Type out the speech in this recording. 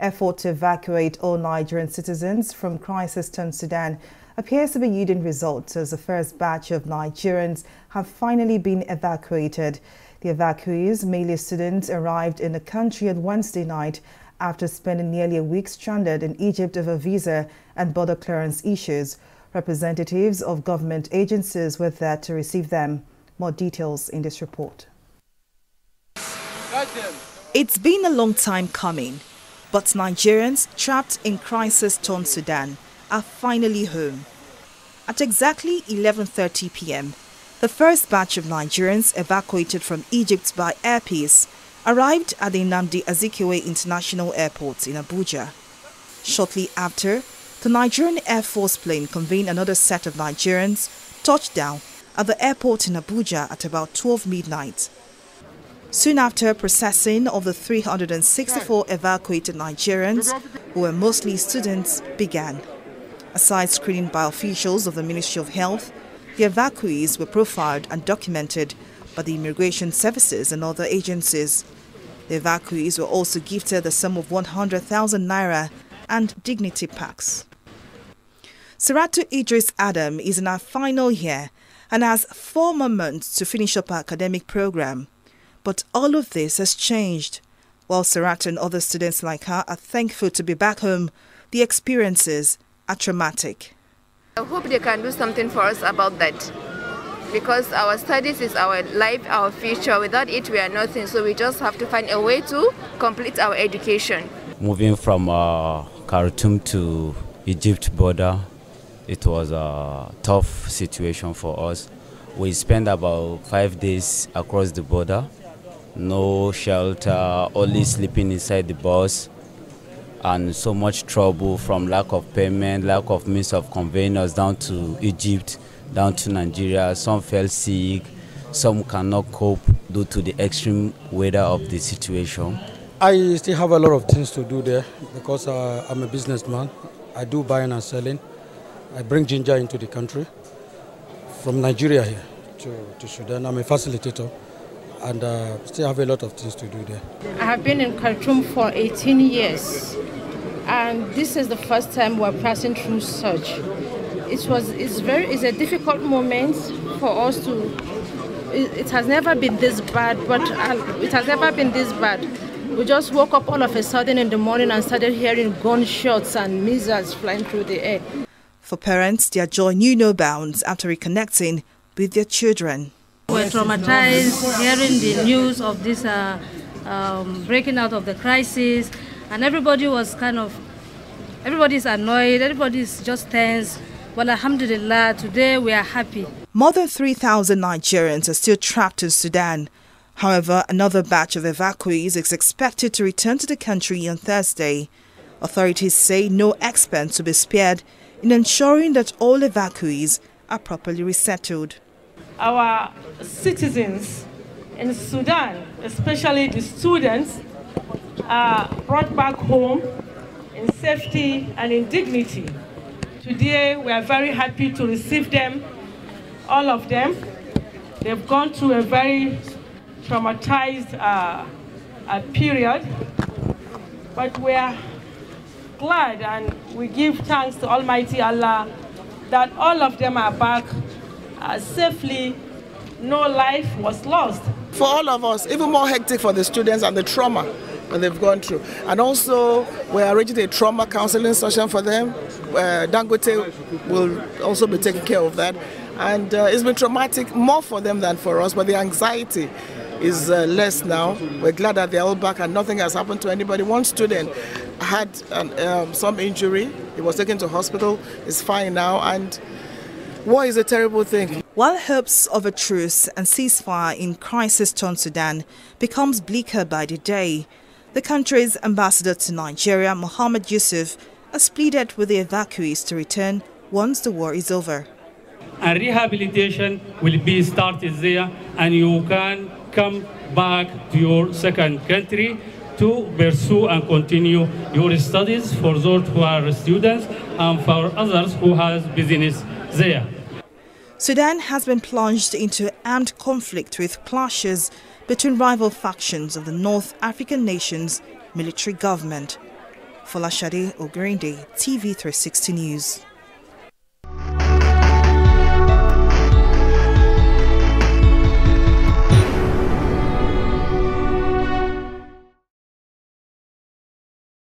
effort to evacuate all Nigerian citizens from crisis-torn Sudan appears to be yielding results as the first batch of Nigerians have finally been evacuated. The evacuees, mainly students, arrived in the country on Wednesday night after spending nearly a week stranded in Egypt over visa and border clearance issues. Representatives of government agencies were there to receive them. More details in this report. It's been a long time coming, but Nigerians trapped in crisis-torn Sudan are finally home. At exactly 11:30 p.m., the first batch of Nigerians evacuated from Egypt by Air Peace arrived at the Nnamdi Azikiwe International Airport in Abuja. Shortly after, the Nigerian Air Force plane conveying another set of Nigerians touched down at the airport in Abuja at about 12 midnight. Soon after, processing of the 364 evacuated Nigerians, who were mostly students, began. Aside screening by officials of the Ministry of Health, the evacuees were profiled and documented by the immigration services and other agencies. The evacuees were also gifted the sum of 100,000 naira and dignity packs. Saratu Idris Adam is in her final year and has 4 more months to finish up her academic program. But all of this has changed. While Saratu and other students like her are thankful to be back home, the experiences are traumatic. I hope they can do something for us about that, because our studies is our life, our future. Without it, we are nothing. So we just have to find a way to complete our education. Moving from Khartoum to Egypt border, it was a tough situation for us. We spent about 5 days across the border. No shelter, only sleeping inside the bus, and so much trouble from lack of payment, lack of means of conveying us down to Egypt, down to Nigeria. Some fell sick, some cannot cope due to the extreme weather of the situation. I still have a lot of things to do there because I'm a businessman. I do buying and selling. I bring ginger into the country from Nigeria here to Sudan. I'm a facilitator. And still have a lot of things to do there. I have been in Khartoum for 18 years, and this is the first time we're passing through such. It's a difficult moment for us to. It has never been this bad, but it has never been this bad. We just woke up all of a sudden in the morning and started hearing gunshots and missiles flying through the air. For parents, their joy knew no bounds after reconnecting with their children. We're traumatized hearing the news of this breaking out of the crisis, and everybody's annoyed, everybody's just tense. Well, alhamdulillah, today we are happy. More than 3,000 Nigerians are still trapped in Sudan. However, another batch of evacuees is expected to return to the country on Thursday. Authorities say no expense will be spared in ensuring that all evacuees are properly resettled. Our citizens in Sudan, especially the students, are brought back home in safety and in dignity. Today, we are very happy to receive them, all of them. They've gone through a very traumatized period, but we are glad and we give thanks to Almighty Allah that all of them are back safely. No life was lost. For all of us, even more hectic for the students and the trauma that they've gone through. And also, we're arranging a trauma counseling session for them. Dangote will also be taking care of that. And it's been traumatic more for them than for us, but the anxiety is less now. We're glad that they're all back and nothing has happened to anybody. One student had some injury. He was taken to hospital. He's fine now. And war is a terrible thing. While hopes of a truce and ceasefire in crisis-torn Sudan becomes bleaker by the day, the country's ambassador to Nigeria, Mohammed Yusuf, has pleaded with the evacuees to return once the war is over. And rehabilitation will be started there, and you can come back to your second country to pursue and continue your studies for those who are students and for others who have business there. Sudan has been plunged into armed conflict with clashes between rival factions of the North African nation's military government. Folashade Ogrinde, TV 360 News.